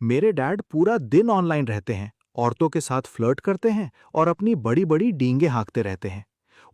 मेरे डैड पूरा दिन ऑनलाइन रहते हैं, औरतों के साथ फ्लर्ट करते हैं और अपनी बड़ी-बड़ी डींगे हाँकते रहते हैं।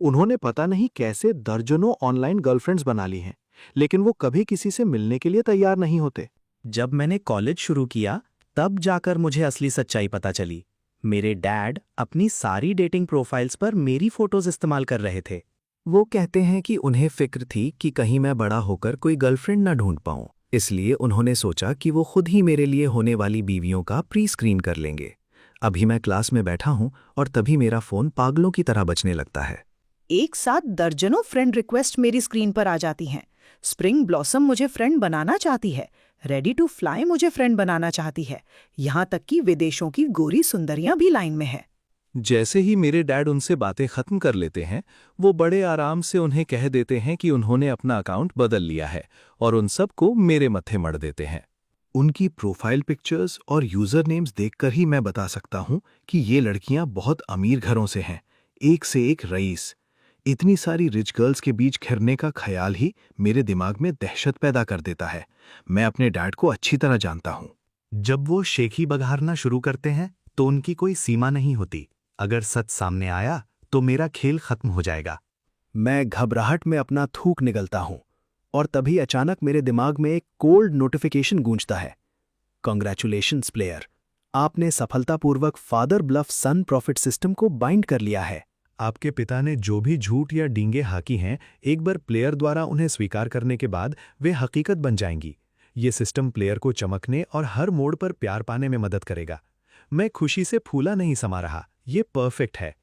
उन्होंने पता नहीं कैसे दर्जनों ऑनलाइन गर्लफ्रेंड्स बना ली हैं, लेकिन वो कभी किसी से मिलने के लिए तैयार नहीं होते। जब मैंने कॉलेज शुरू किया तब जाकर मुझे असली सच्चाई पता चली। मेरे डैड अपनी सारी डेटिंग प्रोफाइल्स पर मेरी फोटोज इस्तेमाल कर रहे थे। वो कहते हैं कि उन्हें फिक्र थी कि कहीं मैं बड़ा होकर कोई गर्लफ्रेंड ना ढूंढ पाऊं, इसलिए उन्होंने सोचा कि वो खुद ही मेरे लिए होने वाली बीवियों का प्री स्क्रीन कर लेंगे। अभी मैं क्लास में बैठा हूं और तभी मेरा फोन पागलों की तरह बजने लगता है। एक साथ दर्जनों फ्रेंड रिक्वेस्ट मेरी स्क्रीन पर आ जाती हैं। स्प्रिंग ब्लॉसम मुझे फ्रेंड बनाना चाहती है, रेडी टू फ्लाई मुझे फ्रेंड बनाना चाहती है, यहाँ तक कि विदेशों की गोरी सुंदरियां भी लाइन में है। जैसे ही मेरे डैड उनसे बातें खत्म कर लेते हैं, वो बड़े आराम से उन्हें कह देते हैं कि उन्होंने अपना अकाउंट बदल लिया है और उन सबको मेरे मत्थे मढ़ देते हैं। उनकी प्रोफाइल पिक्चर्स और यूजर नेम्स देखकर ही मैं बता सकता हूं कि ये लड़कियां बहुत अमीर घरों से हैं, एक से एक रईस। इतनी सारी रिच गर्ल्स के बीच घिरने का ख्याल ही मेरे दिमाग में दहशत पैदा कर देता है। मैं अपने डैड को अच्छी तरह जानता हूं। जब वो शेखी बघारना शुरू करते हैं तो उनकी कोई सीमा नहीं होती। अगर सच सामने आया तो मेरा खेल खत्म हो जाएगा। मैं घबराहट में अपना थूक निगलता हूं और तभी अचानक मेरे दिमाग में एक कोल्ड नोटिफिकेशन गूंजता है। कॉन्ग्रेचुलेशंस प्लेयर, आपने सफलतापूर्वक फादर ब्लफ सन प्रॉफिट सिस्टम को बाइंड कर लिया है। आपके पिता ने जो भी झूठ या डींगे हाकी हैं, एक बार प्लेयर द्वारा उन्हें स्वीकार करने के बाद वे हकीकत बन जाएंगी। ये सिस्टम प्लेयर को चमकने और हर मोड़ पर प्यार पाने में मदद करेगा। मैं खुशी से फूला नहीं समा रहा। ये परफेक्ट है।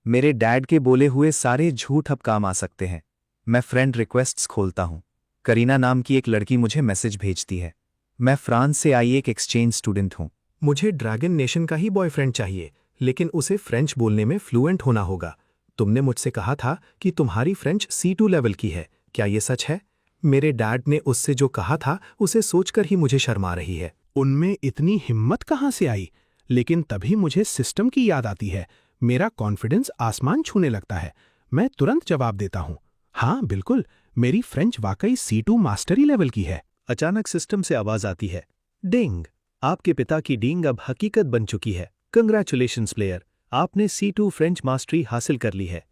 मेरे डैड के बोले हुए सारे झूठ अब काम आ सकते हैं। मैं फ्रेंड रिक्वेस्ट्स खोलता हूं। करीना नाम की एक लड़की मुझे मैसेज भेजती है। मैं फ्रांस से आई एक एक्सचेंज स्टूडेंट हूं। मुझे ड्रैगन नेशन का ही बॉयफ्रेंड चाहिए, लेकिन उसे फ्रेंच बोलने में फ्लुएंट होना होगा। तुमने मुझसे कहा था कि तुम्हारी फ्रेंच C2 लेवल की है। क्या ये सच है? मेरे डैड ने उससे जो कहा था उसे सोचकर ही मुझे शर्मा रही है। उनमें इतनी हिम्मत कहाँ से आई? लेकिन तभी मुझे सिस्टम की याद आती है। मेरा कॉन्फिडेंस आसमान छूने लगता है। मैं तुरंत जवाब देता हूँ, हाँ बिल्कुल, मेरी फ्रेंच वाकई C2 मास्टरी लेवल की है। अचानक सिस्टम से आवाज आती है, डिंग, आपके पिता की डींग अब हकीकत बन चुकी है। कंग्रेचुलेशंस प्लेयर, आपने C2 फ्रेंच मास्टरी हासिल कर ली है।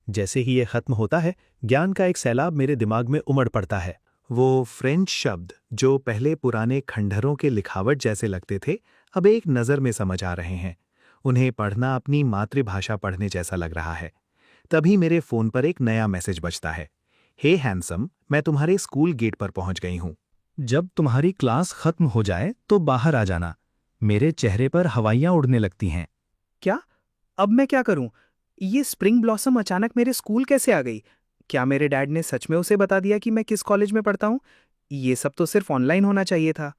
जैसे ही ये खत्म होता है, ज्ञान का एक सैलाब मेरे दिमाग में उमड़ पड़ता है। वो फ्रेंच शब्द जो पहले पुराने खंडहरों के लिखावट जैसे लगते थे, अब एक नज़र में समझ आ रहे हैं। उन्हें पढ़ना अपनी मातृभाषा पढ़ने जैसा लग रहा है। तभी मेरे फोन पर एक नया मैसेज बजता है, हे हैंडसम, मैं तुम्हारे स्कूल गेट पर पहुंच गई हूं। जब तुम्हारी क्लास खत्म हो जाए तो बाहर आ जाना। मेरे चेहरे पर हवाइयां उड़ने लगती हैं। क्या? अब मैं क्या करूं? ये स्प्रिंग ब्लॉसम अचानक मेरे स्कूल कैसे आ गई? क्या मेरे डैड ने सच में उसे बता दिया कि मैं किस कॉलेज में पढ़ता हूं? ये सब तो सिर्फ ऑनलाइन होना चाहिए था।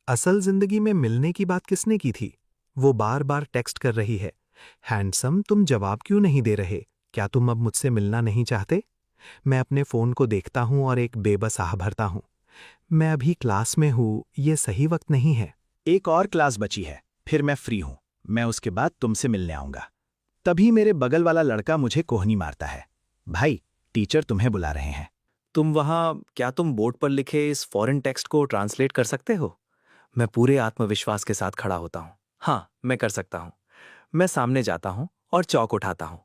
असल जिंदगी में मिलने की बात किसने की थी? वो बार बार टेक्स्ट कर रही है, हैंडसम तुम जवाब क्यों नहीं दे रहे? क्या तुम अब मुझसे मिलना नहीं चाहते? मैं अपने फोन को देखता हूं और एक बेबस आह भरता हूं। मैं अभी क्लास में हूं, ये सही वक्त नहीं है। एक और क्लास बची है, फिर मैं फ्री हूं। मैं उसके बाद तुमसे मिलने आऊंगा। तभी मेरे बगल वाला लड़का मुझे कोहनी मारता है, भाई टीचर तुम्हें बुला रहे हैं। क्या तुम बोर्ड पर लिखे इस फॉरेन टेक्स्ट को ट्रांसलेट कर सकते हो? मैं पूरे आत्मविश्वास के साथ खड़ा होता हूं। हाँ, मैं कर सकता हूं। मैं सामने जाता हूं और चौक उठाता हूं।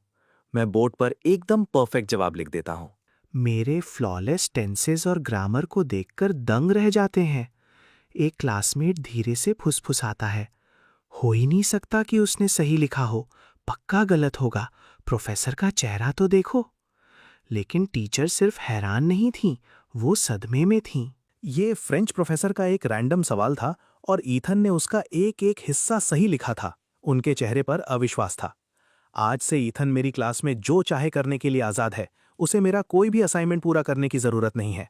मैं बोर्ड पर एकदम परफेक्ट जवाब लिख देता हूं। मेरे फ्लॉलेस टेंसेस और ग्रामर को देखकर दंग रह जाते हैं। एक क्लासमेट धीरे से फुसफुसाता है, हो ही नहीं सकता कि उसने सही लिखा हो, पक्का गलत होगा। प्रोफेसर का चेहरा तो देखो। लेकिन टीचर सिर्फ हैरान नहीं थीं, वो सदमे में थीं। ये फ्रेंच प्रोफेसर का एक रैंडम सवाल था और ईथन ने उसका एक एक हिस्सा सही लिखा था। उनके चेहरे पर अविश्वास था। आज से ईथन मेरी क्लास में जो चाहे करने के लिए आज़ाद है। उसे मेरा कोई भी असाइनमेंट पूरा करने की ज़रूरत नहीं है।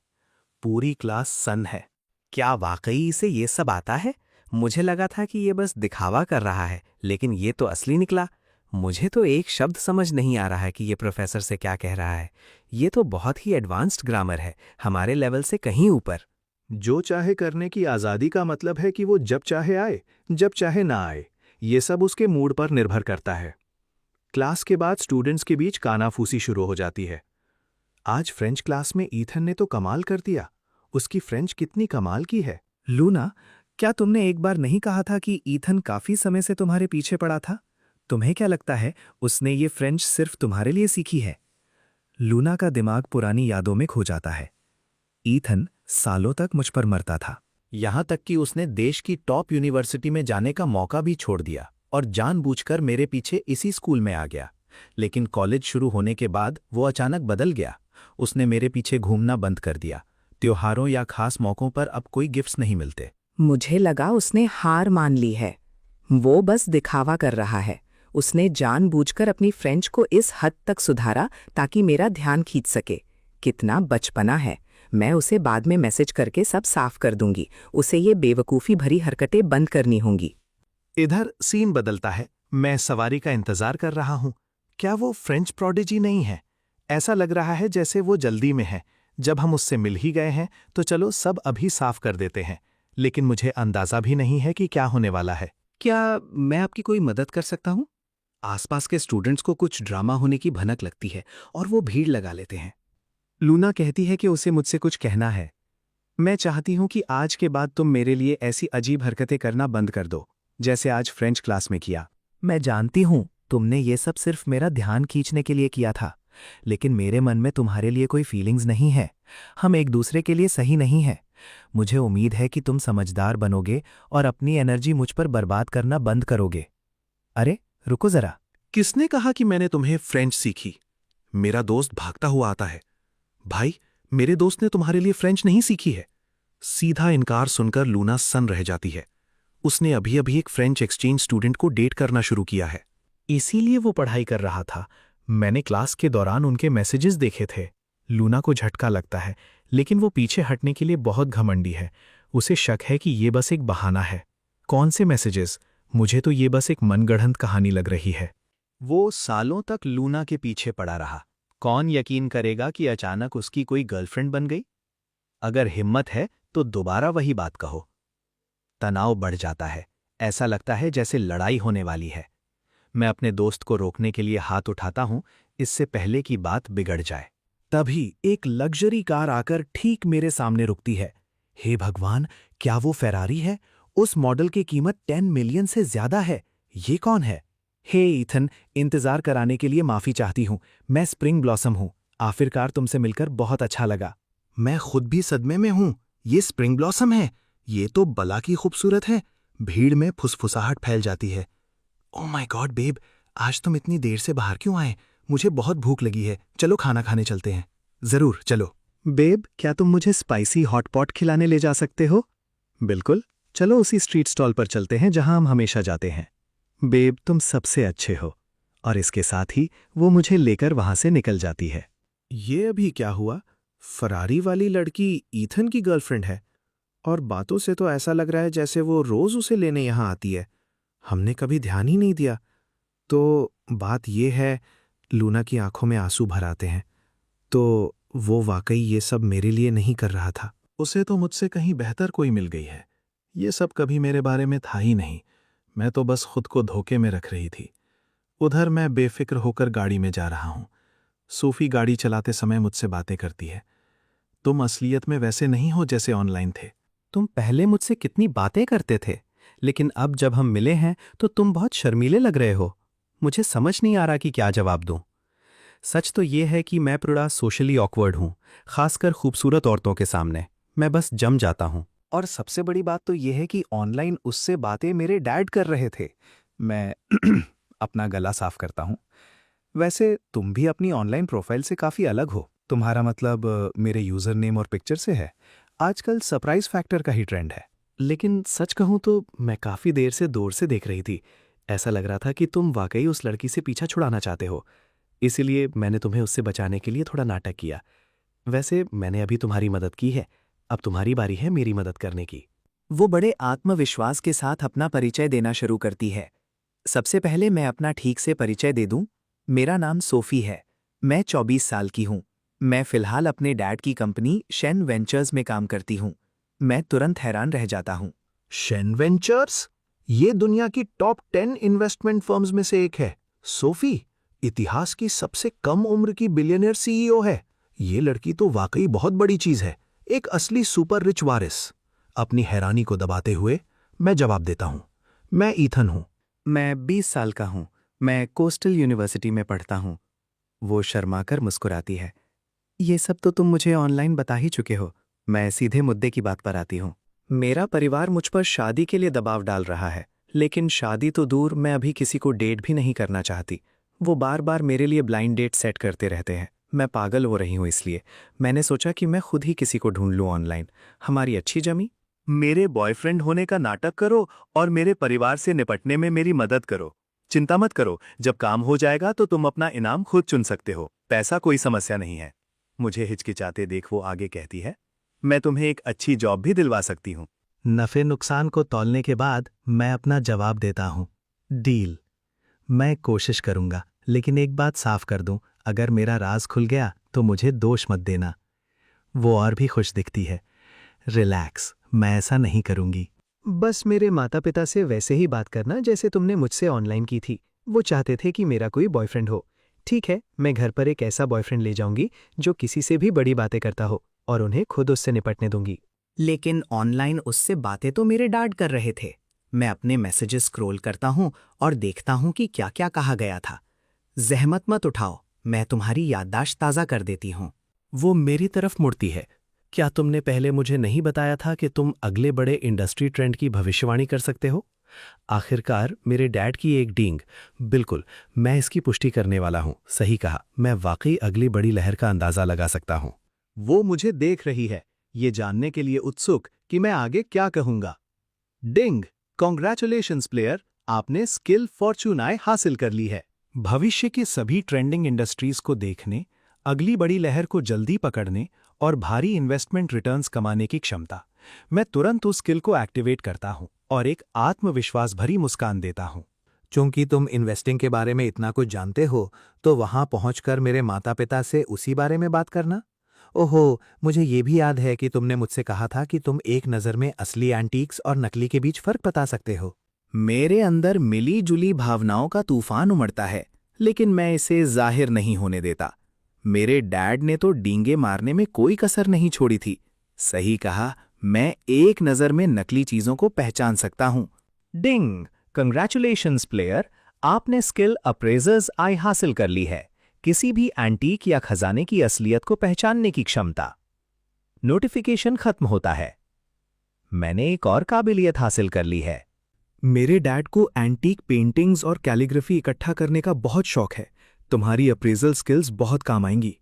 पूरी क्लास सन है। क्या वाकई इसे ये सब आता है? मुझे लगा था कि ये बस दिखावा कर रहा है, लेकिन ये तो असली निकला। मुझे तो एक शब्द समझ नहीं आ रहा है कि ये प्रोफेसर से क्या कह रहा है। ये तो बहुत ही एडवांस्ड ग्रामर है, हमारे लेवल से कहीं ऊपर। जो चाहे करने की आज़ादी का मतलब है कि वो जब चाहे आए, जब चाहे ना आए। ये सब उसके मूड पर निर्भर करता है। क्लास के बाद स्टूडेंट्स के बीच कानाफूसी शुरू हो जाती है। आज फ्रेंच क्लास में ईथन ने तो कमाल कर दिया। उसकी फ्रेंच कितनी कमाल की है। लूना, क्या तुमने एक बार नहीं कहा था कि ईथन काफी समय से तुम्हारे पीछे पड़ा था? तुम्हें क्या लगता है उसने ये फ्रेंच सिर्फ तुम्हारे लिए सीखी है? लूना का दिमाग पुरानी यादों में खो जाता है। ईथन सालों तक मुझ पर मरता था, यहां तक कि उसने देश की टॉप यूनिवर्सिटी में जाने का मौका भी छोड़ दिया और जानबूझकर मेरे पीछे इसी स्कूल में आ गया। लेकिन कॉलेज शुरू होने के बाद वो अचानक बदल गया। उसने मेरे पीछे घूमना बंद कर दिया। त्योहारों या खास मौकों पर अब कोई गिफ्ट्स नहीं मिलते। मुझे लगा उसने हार मान ली है। वो बस दिखावा कर रहा है। उसने जानबूझकर अपनी फ्रेंच को इस हद तक सुधारा ताकि मेरा ध्यान खींच सके। कितना बचपना है। मैं उसे बाद में मैसेज करके सब साफ कर दूंगी। उसे ये बेवकूफ़ी भरी हरकतें बंद करनी होंगी। इधर सीन बदलता है। मैं सवारी का इंतजार कर रहा हूं। क्या वो फ्रेंच प्रोडिजी नहीं है? ऐसा लग रहा है जैसे वो जल्दी में है। जब हम उससे मिल ही गए हैं तो चलो सब अभी साफ कर देते हैं। लेकिन मुझे अंदाजा भी नहीं है कि क्या होने वाला है। क्या मैं आपकी कोई मदद कर सकता हूं? आसपास के स्टूडेंट्स को कुछ ड्रामा होने की भनक लगती है और वो भीड़ लगा लेते हैं। लूना कहती है कि उसे मुझसे कुछ कहना है। मैं चाहती हूं कि आज के बाद तुम मेरे लिए ऐसी अजीब हरकतें करना बंद कर दो, जैसे आज फ्रेंच क्लास में किया। मैं जानती हूं तुमने ये सब सिर्फ मेरा ध्यान खींचने के लिए किया था, लेकिन मेरे मन में तुम्हारे लिए कोई फीलिंग्स नहीं है। हम एक दूसरे के लिए सही नहीं हैं। मुझे उम्मीद है कि तुम समझदार बनोगे और अपनी एनर्जी मुझ पर बर्बाद करना बंद करोगे। अरे रुको जरा। किसने कहा कि मैंने तुम्हें फ्रेंच सीखी? मेरा दोस्त भागता हुआ आता है। भाई, मेरे दोस्त ने तुम्हारे लिए फ्रेंच नहीं सीखी है। सीधा इनकार सुनकर लूना सन रह जाती है। उसने अभी अभी एक फ्रेंच एक्सचेंज स्टूडेंट को डेट करना शुरू किया है। इसीलिए वो पढ़ाई कर रहा था। मैंने क्लास के दौरान उनके मैसेजेस देखे थे। लूना को झटका लगता है, लेकिन वो पीछे हटने के लिए बहुत घमंडी है। उसे शक है कि ये बस एक बहाना है। कौन से मैसेजेस? मुझे तो ये बस एक मनगढ़ंत कहानी लग रही है। वो सालों तक लूना के पीछे पड़ा रहा। कौन यकीन करेगा कि अचानक उसकी कोई गर्लफ्रेंड बन गई? अगर हिम्मत है तो दोबारा वही बात कहो। तनाव बढ़ जाता है। ऐसा लगता है जैसे लड़ाई होने वाली है। मैं अपने दोस्त को रोकने के लिए हाथ उठाता हूं, इससे पहले कि बात बिगड़ जाए। तभी एक लग्जरी कार आकर ठीक मेरे सामने रुकती है। हे भगवान, क्या वो फेरारी है? उस मॉडल की कीमत 10 मिलियन से ज्यादा है। ये कौन है? हे ईथन, इंतजार कराने के लिए माफी चाहती हूं। मैं स्प्रिंग ब्लॉसम हूं। आखिरकार तुमसे मिलकर बहुत अच्छा लगा। मैं खुद भी सदमे में हूं। ये स्प्रिंग ब्लॉसम है। ये तो बला की खूबसूरत है। भीड़ में फुसफुसाहट फैल जाती है। ओह माय गॉड बेब, आज तुम इतनी देर से बाहर क्यों आए? मुझे बहुत भूख लगी है। चलो खाना खाने चलते हैं। जरूर, चलो। बेब, क्या तुम मुझे स्पाइसी हॉट पॉट खिलाने ले जा सकते हो? बिल्कुल, चलो उसी स्ट्रीट स्टॉल पर चलते हैं जहां हम हमेशा जाते हैं। बेब, तुम सबसे अच्छे हो। और इसके साथ ही वो मुझे लेकर वहां से निकल जाती है। ये अभी क्या हुआ? फरारी वाली लड़की ईथन की गर्लफ्रेंड है और बातों से तो ऐसा लग रहा है जैसे वो रोज उसे लेने यहां आती है। हमने कभी ध्यान ही नहीं दिया। तो बात यह है, लूना की आंखों में आंसू भर आते हैं। तो वो वाकई ये सब मेरे लिए नहीं कर रहा था। उसे तो मुझसे कहीं बेहतर कोई मिल गई है। ये सब कभी मेरे बारे में था ही नहीं। मैं तो बस खुद को धोखे में रख रही थी। उधर मैं बेफिक्र होकर गाड़ी में जा रहा हूं। सोफी गाड़ी चलाते समय मुझसे बातें करती है। तुम असलियत में वैसे नहीं हो जैसे ऑनलाइन थे। तुम पहले मुझसे कितनी बातें करते थे, लेकिन अब जब हम मिले हैं तो तुम बहुत शर्मीले लग रहे हो। मुझे समझ नहीं आ रहा कि क्या जवाब दूं। सच तो ये है कि मैं थोड़ा सोशली ऑकवर्ड हूं, खासकर खूबसूरत औरतों के सामने। मैं बस जम जाता हूं। और सबसे बड़ी बात तो ये है कि ऑनलाइन उससे बातें मेरे डैड कर रहे थे। मैं अपना गला साफ करता हूं। वैसे तुम भी अपनी ऑनलाइन प्रोफाइल से काफी अलग हो। तुम्हारा मतलब मेरे यूजर नेम और पिक्चर से है। आजकल सरप्राइज फैक्टर का ही ट्रेंड है। लेकिन सच कहूं तो मैं काफी देर से दूर से देख रही थी। ऐसा लग रहा था कि तुम वाकई उस लड़की से पीछा छुड़ाना चाहते हो। इसीलिए मैंने तुम्हें उससे बचाने के लिए थोड़ा नाटक किया। वैसे मैंने अभी तुम्हारी मदद की है, अब तुम्हारी बारी है मेरी मदद करने की। वो बड़े आत्मविश्वास के साथ अपना परिचय देना शुरू करती है। सबसे पहले मैं अपना ठीक से परिचय दे दूं। मेरा नाम सोफी है। मैं 24 साल की हूं। मैं फिलहाल अपने डैड की कंपनी शेन वेंचर्स में काम करती हूं। मैं तुरंत हैरान रह जाता हूं। Shane ventures? ये दुनिया की टॉप 10 इन्वेस्टमेंट फर्म्स में से एक है। सोफी, इतिहास की सबसे कम उम्र की बिलियनियर सीईओ है। ये लड़की तो वाकई बहुत बड़ी चीज है। एक असली सुपर रिच वारिस। अपनी हैरानी को दबाते हुए मैं जवाब देता हूँ। मैं ईथन हूँ। मैं 20 साल का हूँ। मैं कोस्टल यूनिवर्सिटी में पढ़ता हूँ। वो शर्माकर मुस्कुराती है। ये सब तो तुम मुझे ऑनलाइन बता ही चुके हो। मैं सीधे मुद्दे की बात पर आती हूँ। मेरा परिवार मुझ पर शादी के लिए दबाव डाल रहा है, लेकिन शादी तो दूर, मैं अभी किसी को डेट भी नहीं करना चाहती। वो बार बार मेरे लिए ब्लाइंड डेट सेट करते रहते हैं। मैं पागल हो रही हूँ, इसलिए मैंने सोचा कि मैं खुद ही किसी को ढूंढ लूँ ऑनलाइन। हमारी अच्छी जमी। मेरे बॉयफ्रेंड होने का नाटक करो और मेरे परिवार से निपटने में मेरी मदद करो। चिंता मत करो, जब काम हो जाएगा तो तुम अपना इनाम खुद चुन सकते हो। पैसा कोई समस्या नहीं है। मुझे हिचकिचाते देख वो आगे कहती है, मैं तुम्हें एक अच्छी जॉब भी दिलवा सकती हूँ। नफे नुकसान को तौलने के बाद मैं अपना जवाब देता हूँ, डील। मैं कोशिश करूंगा, लेकिन एक बात साफ कर दूं, अगर मेरा राज खुल गया तो मुझे दोष मत देना। वो और भी खुश दिखती है। रिलैक्स, मैं ऐसा नहीं करूंगी। बस मेरे माता पिता से वैसे ही बात करना जैसे तुमने मुझसे ऑनलाइन की थी। वो चाहते थे कि मेरा कोई बॉयफ्रेंड हो। ठीक है, मैं घर पर एक ऐसा बॉयफ्रेंड ले जाऊंगी जो किसी से भी बड़ी बातें करता हो, और उन्हें खुद उससे निपटने दूंगी। लेकिन ऑनलाइन उससे बातें तो मेरे डैड कर रहे थे। मैं अपने मैसेजेस स्क्रॉल करता हूँ और देखता हूँ कि क्या क्या कहा गया था। जहमत मत उठाओ, मैं तुम्हारी याददाश्त ताज़ा कर देती हूँ। वो मेरी तरफ मुड़ती है। क्या तुमने पहले मुझे नहीं बताया था कि तुम अगले बड़े इंडस्ट्री ट्रेंड की भविष्यवाणी कर सकते हो? आखिरकार मेरे डैड की एक डींग। बिल्कुल, मैं इसकी पुष्टि करने वाला हूं। सही कहा, मैं वाकई अगली बड़ी लहर का अंदाजा लगा सकता हूं। वो मुझे देख रही है, ये जानने के लिए उत्सुक कि मैं आगे क्या कहूंगा। डिंग, कॉन्ग्रेचुलेशंस प्लेयर, आपने स्किल फॉर्च्यूनाई हासिल कर ली है। भविष्य की सभी ट्रेंडिंग इंडस्ट्रीज को देखने, अगली बड़ी लहर को जल्दी पकड़ने और भारी इन्वेस्टमेंट रिटर्न्स कमाने की क्षमता। मैं तुरंत उस स्किल को एक्टिवेट करता हूं और एक आत्मविश्वास भरी मुस्कान देता हूं। चूंकि तुम इन्वेस्टिंग के बारे में इतना कुछ जानते हो, तो वहां पहुंचकर मेरे माता पिता से उसी बारे में बात करना। ओहो, मुझे ये भी याद है कि तुमने मुझसे कहा था कि तुम एक नज़र में असली एंटीक्स और नकली के बीच फर्क बता सकते हो। मेरे अंदर मिली जुली भावनाओं का तूफान उमड़ता है, लेकिन मैं इसे जाहिर नहीं होने देता। मेरे डैड ने तो डींगे मारने में कोई कसर नहीं छोड़ी थी। सही कहा, मैं एक नज़र में नकली चीज़ों को पहचान सकता हूं। डिंग, कंग्रेचुलेशंस प्लेयर, आपने स्किल अप्रेजर्स आई हासिल कर ली है। किसी भी एंटीक या खजाने की असलियत को पहचानने की क्षमता। नोटिफिकेशन खत्म होता है। मैंने एक और काबिलियत हासिल कर ली है। मेरे डैड को एंटीक पेंटिंग्स और कैलीग्राफी इकट्ठा करने का बहुत शौक है। तुम्हारी अप्रेजल स्किल्स बहुत काम आएंगी।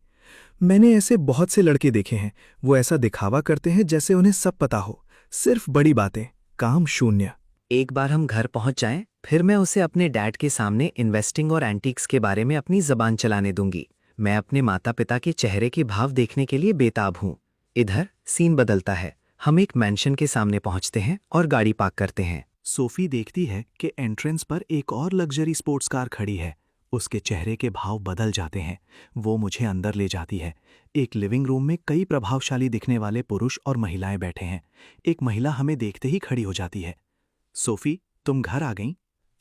मैंने ऐसे बहुत से लड़के देखे हैं, वो ऐसा दिखावा करते हैं जैसे उन्हें सब पता हो, सिर्फ बड़ी बातें, काम शून्य। एक बार हम घर पहुंच जाएं, फिर मैं उसे अपने डैड के सामने इन्वेस्टिंग और एंटीक्स के बारे में अपनी जबान चलाने दूंगी। मैं अपने माता पिता के चेहरे के भाव देखने के लिए बेताब हूं। इधर सीन बदलता है। हम एक मैंशन के सामने पहुंचते हैं और गाड़ी पार्क करते हैं। सोफी देखती है कि एंट्रेंस पर एक और लग्जरी स्पोर्ट्स कार खड़ी है। उसके चेहरे के भाव बदल जाते हैं। वो मुझे अंदर ले जाती है। एक लिविंग रूम में कई प्रभावशाली दिखने वाले पुरुष और महिलाएं बैठे हैं। एक महिला हमें देखते ही खड़ी हो जाती है। सोफी, तुम घर आ गईं?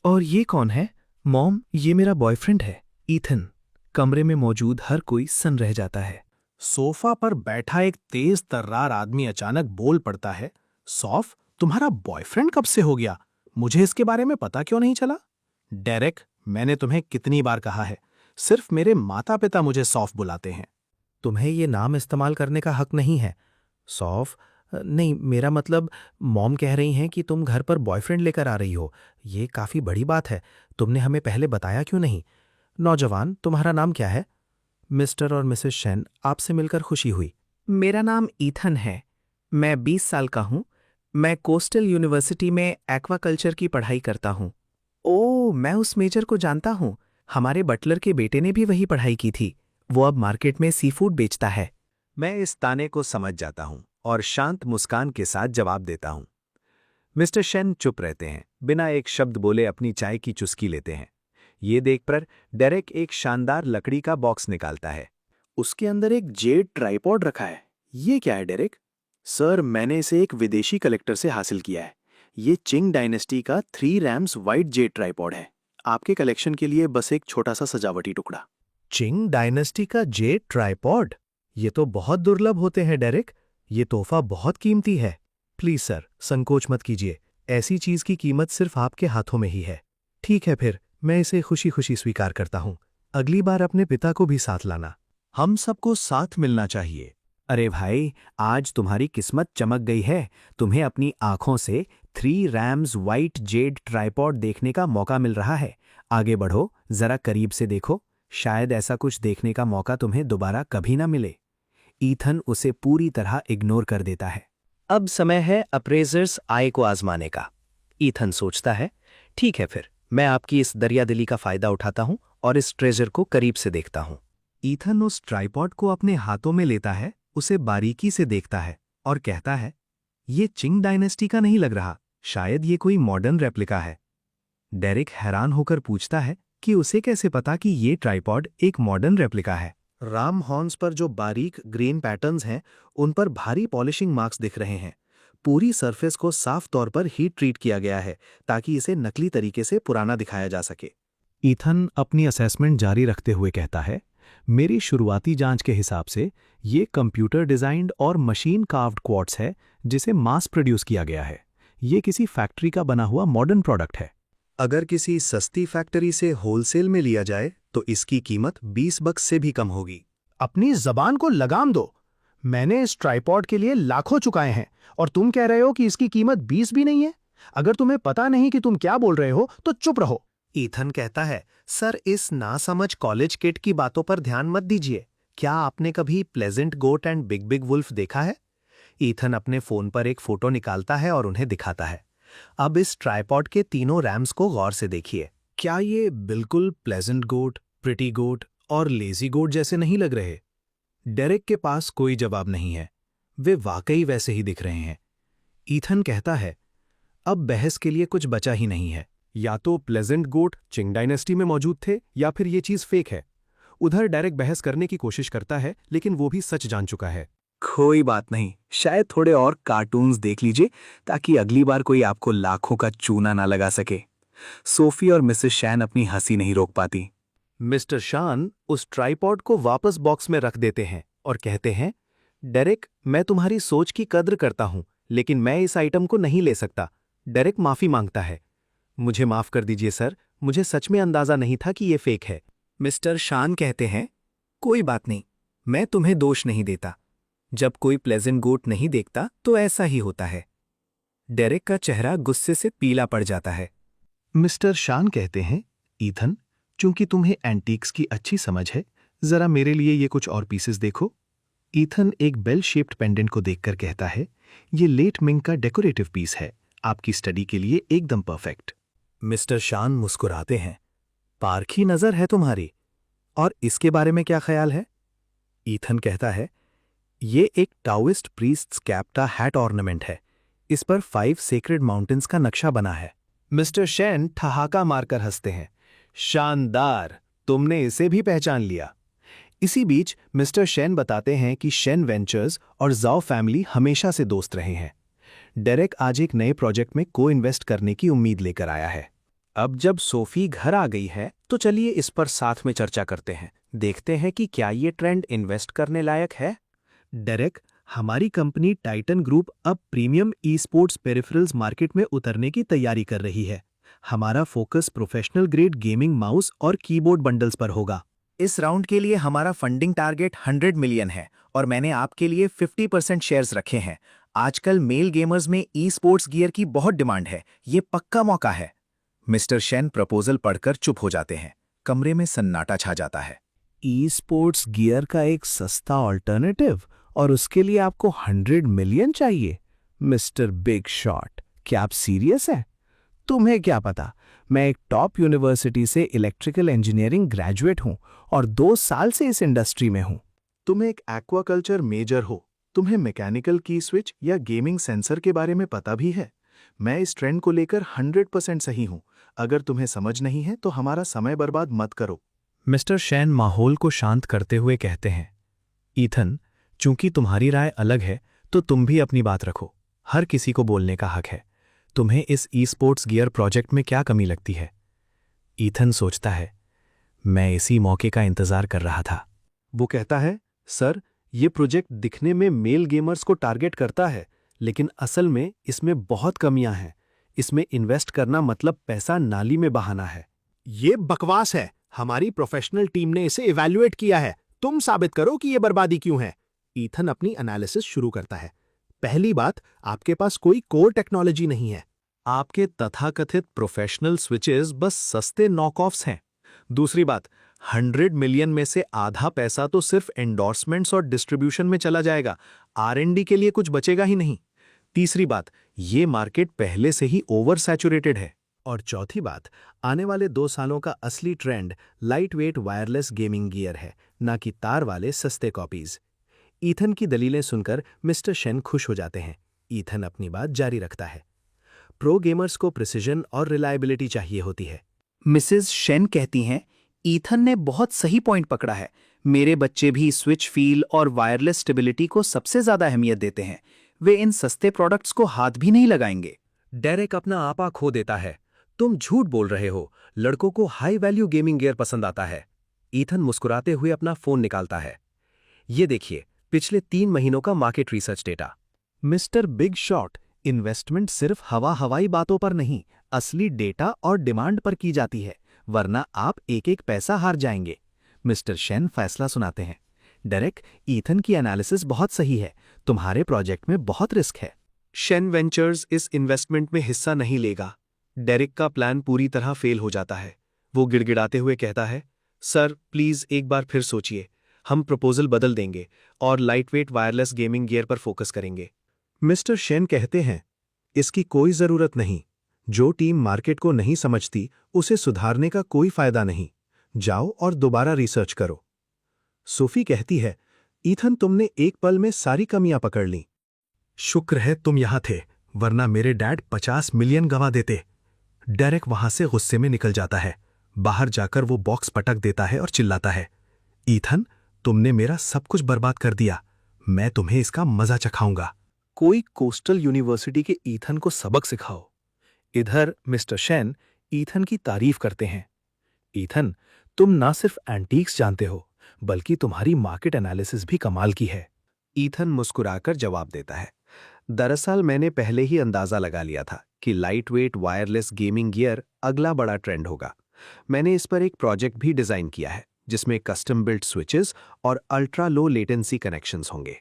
और ये कौन है? मॉम, ये मेरा बॉयफ्रेंड है, ईथन। कमरे में मौजूद हर कोई सन्न रह जाता है। सोफा पर बैठा एक तेज तर्रार आदमी अचानक बोल पड़ता है, सौफ, तुम्हारा बॉयफ्रेंड कब से हो गया? मुझे इसके बारे में पता क्यों नहीं चला? डेरेक, मैंने तुम्हें कितनी बार कहा है, सिर्फ मेरे माता पिता मुझे सौफ बुलाते हैं। तुम्हें ये नाम इस्तेमाल करने का हक नहीं है। सौफ नहीं, मेरा मतलब मॉम कह रही हैं कि तुम घर पर बॉयफ्रेंड लेकर आ रही हो। ये काफ़ी बड़ी बात है। तुमने हमें पहले बताया क्यों नहीं? नौजवान, तुम्हारा नाम क्या है? मिस्टर और मिसेस शेन, आपसे मिलकर खुशी हुई। मेरा नाम ईथन है। मैं 20 साल का हूँ। मैं कोस्टल यूनिवर्सिटी में एक्वाकल्चर की पढ़ाई करता हूँ। ओह, मैं उस मेजर को जानता हूँ। हमारे बटलर के बेटे ने भी वही पढ़ाई की थी। वो अब मार्केट में सी फूड बेचता है। मैं इस ताने को समझ जाता हूँ और शांत मुस्कान के साथ जवाब देता हूँ। मिस्टर शेन चुप रहते हैं, बिना एक शब्द बोले अपनी चाय की चुस्की लेते हैं। ये देखकर डेरेक एक शानदार लकड़ी का बॉक्स निकालता है। उसके अंदर एक जेड ट्राइपॉड रखा है। ये क्या है डेरेक? सर, मैंने इसे एक विदेशी कलेक्टर से हासिल किया है। ये चिंग डायनेस्टी का 3 रैम्स वाइट जेड ट्राइपॉड है। आपके कलेक्शन के लिए बस एक छोटा सा सजावटी टुकड़ा। चिंग डायनेस्टी का जेड ट्राइपॉड? ये तो बहुत दुर्लभ होते हैं डेरेक। ये तोहफा बहुत कीमती है। प्लीज सर, संकोच मत कीजिए। ऐसी चीज की कीमत सिर्फ आपके हाथों में ही है। ठीक है फिर, मैं इसे खुशी खुशी स्वीकार करता हूँ। अगली बार अपने पिता को भी साथ लाना। हम सबको साथ मिलना चाहिए। अरे भाई, आज तुम्हारी किस्मत चमक गई है। तुम्हें अपनी आंखों से 3 रैम्स वाइट जेड ट्राइपॉड देखने का मौका मिल रहा है। आगे बढ़ो, जरा करीब से देखो। शायद ऐसा कुछ देखने का मौका तुम्हें दोबारा कभी ना मिले। ईथन उसे पूरी तरह इग्नोर कर देता है। अब समय है अप्रेजर्स आय को आजमाने का। ईथन सोचता है, ठीक है फिर, मैं आपकी इस दरियादिली का फायदा उठाता हूं और इस ट्रेजर को करीब से देखता हूं। ईथन उस ट्राइपॉड को अपने हाथों में लेता है, उसे बारीकी से देखता है और कहता है, ये चिंग डायनेस्टी का नहीं लग रहा, शायद ये कोई मॉडर्न रेप्लिका है। डेरिक हैरान होकर पूछता है कि उसे कैसे पता कि ये ट्राइपॉड एक मॉडर्न रेप्लिका है। राम हॉर्न्स पर जो बारीक ग्रेन पैटर्न्स हैं, उन पर भारी पॉलिशिंग मार्क्स दिख रहे हैं। पूरी सरफेस को साफ तौर पर हीट ट्रीट किया गया है ताकि इसे नकली तरीके से पुराना दिखाया जा सके। ईथन अपनी असेसमेंट जारी रखते हुए कहता है, मेरी शुरुआती जांच के हिसाब से ये कंप्यूटर डिजाइन्ड और मशीन कार्व्ड क्वार्ट्स है जिसे मास प्रोड्यूस किया गया है। ये किसी फैक्ट्री का बना हुआ मॉडर्न प्रोडक्ट है। अगर किसी सस्ती फैक्ट्री से होलसेल में लिया जाए तो इसकी कीमत 20 बक्स से भी कम होगी। अपनी जबान को लगाम दो। मैंने इस ट्राइपॉड के लिए लाखों चुकाए हैं और तुम कह रहे हो कि इसकी कीमत 20 भी नहीं है। अगर तुम्हें पता नहीं कि तुम क्या बोल रहे हो तो चुप रहो। ईथन कहता है, सर, इस नासमझ कॉलेज किड की बातों पर ध्यान मत दीजिए। क्या आपने कभी Pleasant Goat and Big Big Wolf देखा है? ईथन अपने फोन पर एक फोटो निकालता है और उन्हें दिखाता है। अब इस ट्राइपॉड के तीनों रैम्स को गौर से देखिए। क्या ये बिल्कुल प्लेजेंट गोट, प्रिटी गोट और लेजी गोट जैसे नहीं लग रहे? डेरेक के पास कोई जवाब नहीं है। वे वाकई वैसे ही दिख रहे हैं। ईथन कहता है, अब बहस के लिए कुछ बचा ही नहीं है। या तो प्लेजेंट गोट चिंग डायनेस्टी में मौजूद थे या फिर ये चीज फेक है। उधर डायरेक्ट बहस करने की कोशिश करता है, लेकिन वो भी सच जान चुका है। कोई बात नहीं, शायद थोड़े और कार्टून्स देख लीजिए ताकि अगली बार कोई आपको लाखों का चूना ना लगा सके। सोफी और मिसेस शैन अपनी हंसी नहीं रोक पाती। मिस्टर शान उस ट्राइपॉड को वापस बॉक्स में रख देते हैं और कहते हैं, डेरेक, मैं तुम्हारी सोच की कद्र करता हूं, लेकिन मैं इस आइटम को नहीं ले सकता। डेरेक माफी मांगता है। मुझे माफ कर दीजिए सर, मुझे सच में अंदाजा नहीं था कि ये फेक है। मिस्टर शान कहते हैं, कोई बात नहीं, मैं तुम्हें दोष नहीं देता। जब कोई प्लेजेंट गोट नहीं देखता तो ऐसा ही होता है। डेरेक का चेहरा गुस्से से पीला पड़ जाता है। मिस्टर शान कहते हैं, ईथन, चूंकि तुम्हें एंटीक्स की अच्छी समझ है, जरा मेरे लिए ये कुछ और पीसेस देखो। ईथन एक बेल शेप्ड पेंडेंट को देखकर कहता है, ये लेट मिंग का डेकोरेटिव पीस है, आपकी स्टडी के लिए एकदम परफेक्ट। मिस्टर शान मुस्कुराते हैं। पारखी नजर है तुम्हारी। और इसके बारे में क्या ख्याल है? ईथन कहता है, ये एक टाओइस्ट प्रीस्ट्स कैप्टा हैट ऑर्नामेंट है। इस पर 5 सेक्रेड माउंटेन्स का नक्शा बना है। मिस्टर शैन ठहाका मारकर हंसते हैं। शानदार, तुमने इसे भी पहचान लिया। इसी बीच मिस्टर शैन बताते हैं कि शैन वेंचर्स और जाओ फैमिली हमेशा से दोस्त रहे हैं। डेरेक आज एक नए प्रोजेक्ट में को-इन्वेस्ट करने की उम्मीद लेकर आया है। अब जब सोफी घर आ गई है तो चलिए इस पर साथ में चर्चा करते हैं। देखते हैं कि क्या ये ट्रेंड इन्वेस्ट करने लायक है। डेरेक, हमारी कंपनी टाइटन ग्रुप अब premium e sports peripherals market में उतरने की तैयारी कर रही है। हमारा focus professional grade gaming mouse और कीबोर्ड बंडल्स पर होगा। इस राउंड के लिए हमारा फंडिंग टारगेट 100 मिलियन है और मैंने आपके लिए 50% शेयर्स रखे हैं। आजकल मेल गेमर्स में ई स्पोर्ट्स गियर की बहुत डिमांड है, ये पक्का मौका है। मिस्टर शैन प्रपोजल पढ़कर चुप हो जाते हैं। कमरे में सन्नाटा छा जाता है। ई स्पोर्ट्स गियर का एक सस्ता ऑल्टरनेटिव और उसके लिए आपको 100 मिलियन चाहिए? मिस्टर बिग शॉट, क्या आप सीरियस हैं? तुम्हें क्या पता, मैं एक टॉप यूनिवर्सिटी से इलेक्ट्रिकल इंजीनियरिंग ग्रेजुएट हूं और 2 साल से इस इंडस्ट्री में हूं। तुम एक एक्वाकल्चर मेजर हो, तुम्हें मैकेनिकल की स्विच या गेमिंग सेंसर के बारे में पता भी है। मैं इस ट्रेंड को लेकर 100% सही हूं। अगर तुम्हें समझ नहीं है तो हमारा समय बर्बाद मत करो। मिस्टर शैन माहौल को शांत करते हुए कहते हैं, ईथन, चूंकि तुम्हारी राय अलग है तो तुम भी अपनी बात रखो। हर किसी को बोलने का हक है। तुम्हें इस ई स्पोर्ट्स गियर प्रोजेक्ट में क्या कमी लगती है? ईथन सोचता है, मैं इसी मौके का इंतजार कर रहा था। वो कहता है, सर, ये प्रोजेक्ट दिखने में मेल गेमर्स को टारगेट करता है, लेकिन असल में इसमें बहुत कमियां हैं। इसमें इन्वेस्ट करना मतलब पैसा नाली में बहाना है। ये बकवास है। हमारी प्रोफेशनल टीम ने इसे इवैल्यूएट किया है। तुम साबित करो कि ये बर्बादी क्यों है। ईथन अपनी एनालिसिस शुरू करता है। पहली बात, आपके पास कोई कोर टेक्नोलॉजी नहीं है। आपके तथाकथित प्रोफेशनल स्विचेस बस सस्ते नॉकऑफ्स हैं। दूसरी बात, 100 मिलियन में से आधा पैसा तो सिर्फ एंडोर्समेंट्स और डिस्ट्रीब्यूशन में चला जाएगा। R&D के लिए कुछ बचेगा ही नहीं। तीसरी बात, ये मार्केट पहले से ही ओवर सैचुरेटेड है। और चौथी बात, आने वाले 2 सालों का असली trend light weight wireless gaming gear है, ना कि तार वाले सस्ते कॉपीज। ईथन की दलीलें सुनकर मिस्टर शेन खुश हो जाते हैं। ईथन अपनी बात जारी रखता है। प्रो गेमर्स को प्रिसिजन और रिलायबिलिटी चाहिए होती है। मिसेस शेन कहती हैं, ईथन ने बहुत सही पॉइंट पकड़ा है। मेरे बच्चे भी स्विच फील और वायरलेस स्टेबिलिटी को सबसे ज्यादा अहमियत देते हैं। वे इन सस्ते प्रोडक्ट्स को हाथ भी नहीं लगाएंगे। डेरेक अपना आपा खो देता है। तुम झूठ बोल रहे हो। लड़कों को हाई वैल्यू गेमिंग गियर पसंद आता है। ईथन मुस्कुराते हुए अपना फोन निकालता है। ये देखिए, पिछले 3 महीनों का market research data. Mister big shot, investment सिर्फ हवाई बातों पर नहीं, असली डेटा और डिमांड पर की जाती है, वरना आप एक एक पैसा हार जाएंगे। मिस्टर शेन फैसला सुनाते हैं। डेरेक, ईथन की एनालिसिस बहुत सही है। तुम्हारे प्रोजेक्ट में बहुत रिस्क है। शेन वेंचर्स इस इन्वेस्टमेंट में हिस्सा नहीं लेगा। डेरिक का प्लान पूरी तरह फेल हो जाता है। वो गिड़गिड़ाते हुए कहता है, सर प्लीज एक बार फिर सोचिए। हम प्रपोजल बदल देंगे और लाइटवेट वायरलेस गेमिंग गियर पर फोकस करेंगे। मिस्टर शेन कहते हैं, इसकी कोई जरूरत नहीं। जो टीम मार्केट को नहीं समझती उसे सुधारने का कोई फायदा नहीं। जाओ और दोबारा रिसर्च करो। सोफी कहती है, ईथन तुमने एक पल में सारी कमियां पकड़ लीं। शुक्र है तुम यहां थे, वरना मेरे डैड 50 मिलियन गंवा देते। डेरेक वहां से गुस्से में निकल जाता है। बाहर जाकर वो बॉक्स पटक देता है और चिल्लाता है, ईथन तुमने मेरा सब कुछ बर्बाद कर दिया। मैं तुम्हें इसका मजा चखाऊंगा। कोई कोस्टल यूनिवर्सिटी के ईथन को सबक सिखाओ। इधर मिस्टर शेन ईथन की तारीफ करते हैं। ईथन, तुम ना सिर्फ एंटीक्स जानते हो, बल्कि तुम्हारी मार्केट एनालिसिस भी कमाल की है। ईथन मुस्कुराकर जवाब देता है, दरअसल मैंने पहले ही अंदाजा लगा लिया था कि लाइटवेट वायरलेस गेमिंग गियर अगला बड़ा ट्रेंड होगा। मैंने इस पर एक प्रोजेक्ट भी डिजाइन किया है, जिसमें कस्टम बिल्ट स्विचेस और अल्ट्रा लो लेटेंसी कनेक्शंस होंगे।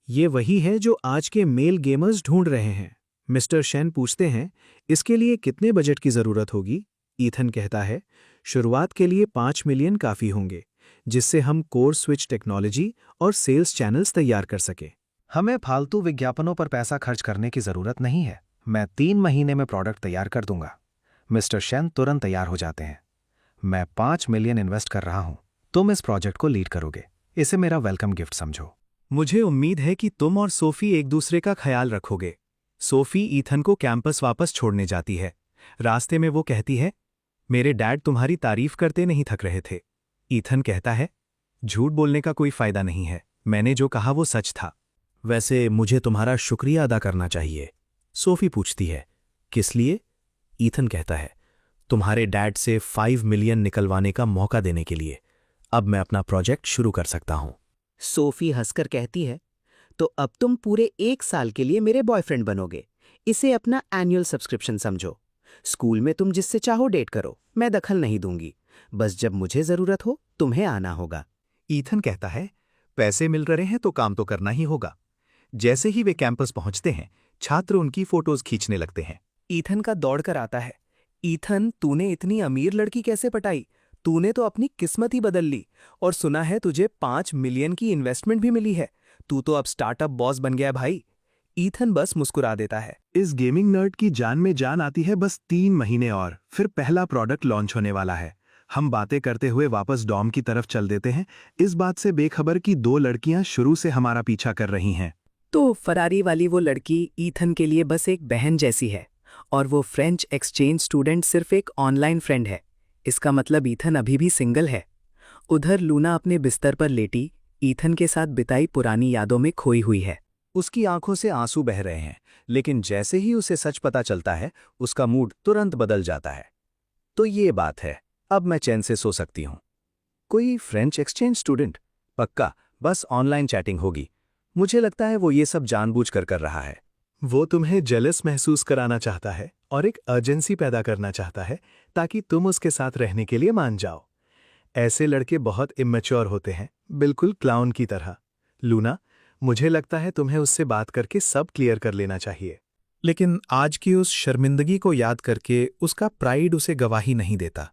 ये वही है जो आज के मेल गेमर्स ढूंढ रहे हैं। मिस्टर शेन पूछते हैं, इसके लिए कितने बजट की जरूरत होगी? ईथन कहता है, शुरुआत के लिए 5 मिलियन काफी होंगे, जिससे हम कोर स्विच टेक्नोलॉजी और सेल्स चैनल्स तैयार कर सके। हमें फालतू विज्ञापनों पर पैसा खर्च करने की जरूरत नहीं है। मैं 3 महीने में प्रोडक्ट तैयार कर दूंगा। मिस्टर शेन तुरंत तैयार हो जाते हैं। मैं 5 मिलियन इन्वेस्ट कर रहा हूं। तुम इस प्रोजेक्ट को लीड करोगे। इसे मेरा वेलकम गिफ्ट समझो। मुझे उम्मीद है कि तुम और सोफी एक दूसरे का ख्याल रखोगे। सोफी ईथन को कैंपस वापस छोड़ने जाती है। रास्ते में वो कहती है, मेरे डैड तुम्हारी तारीफ करते नहीं थक रहे थे। ईथन कहता है, झूठ बोलने का कोई फायदा नहीं है। मैंने जो कहा वो सच था। वैसे मुझे तुम्हारा शुक्रिया अदा करना चाहिए। सोफी पूछती है, किस लिए? ईथन कहता है, तुम्हारे डैड से 5 मिलियन निकलवाने का मौका देने के लिए। अब मैं अपना प्रोजेक्ट शुरू कर सकता हूं। सोफी हंसकर कहती है, तो अब तुम पूरे 1 साल के लिए मेरे बॉयफ्रेंड बनोगे। इसे अपना एनुअल सब्सक्रिप्शन समझो। स्कूल में तुम जिससे चाहो डेट करो, मैं दखल नहीं दूंगी। बस जब मुझे जरूरत हो तुम्हें आना होगा। ईथन कहता है, पैसे मिल रहे हैं तो काम तो करना ही होगा। जैसे ही वे कैंपस पहुंचते हैं, छात्र उनकी फोटोज खींचने लगते हैं। ईथन का दौड़ कर आता है, ईथन तूने इतनी अमीर लड़की कैसे पटाई? तूने तो अपनी किस्मत ही बदल ली। और सुना है तुझे 5 मिलियन की इन्वेस्टमेंट भी मिली है। तू तो अब स्टार्टअप बॉस बन गया भाई। ईथन बस मुस्कुरा देता है। इस गेमिंग नर्ड की जान में जान आती है। बस 3 महीने और फिर पहला प्रोडक्ट लॉन्च होने वाला है। हम बातें करते हुए वापस डॉम की तरफ चल देते हैं, इस बात से बेखबर कि 2 लड़कियां शुरू से हमारा पीछा कर रही हैं। तो फरारी वाली वो लड़की ईथन के लिए बस एक बहन जैसी है, और वो फ्रेंच एक्सचेंज स्टूडेंट सिर्फ एक ऑनलाइन फ्रेंड है। इसका मतलब ईथन अभी भी सिंगल है। उधर लूना अपने बिस्तर पर लेटी ईथन के साथ बिताई पुरानी यादों में खोई हुई है। उसकी आंखों से आंसू बह रहे हैं, लेकिन जैसे ही उसे सच पता चलता है, उसका मूड तुरंत बदल जाता है। तो ये बात है, अब मैं चैन से सो सकती हूं। कोई फ्रेंच एक्सचेंज स्टूडेंट? पक्का, बस ऑनलाइन चैटिंग होगी। मुझे लगता है वो ये सब जानबूझकर कर रहा है। वो तुम्हें जेलस महसूस कराना चाहता है और एक अर्जेंसी पैदा करना चाहता है ताकि तुम उसके साथ रहने के लिए मान जाओ। ऐसे लड़के बहुत इमेच्योर होते हैं, बिल्कुल क्लाउन की तरह। लूना, मुझे लगता है तुम्हें उससे बात करके सब क्लियर कर लेना चाहिए। लेकिन आज की उस शर्मिंदगी को याद करके उसका प्राइड उसे गवाही नहीं देता।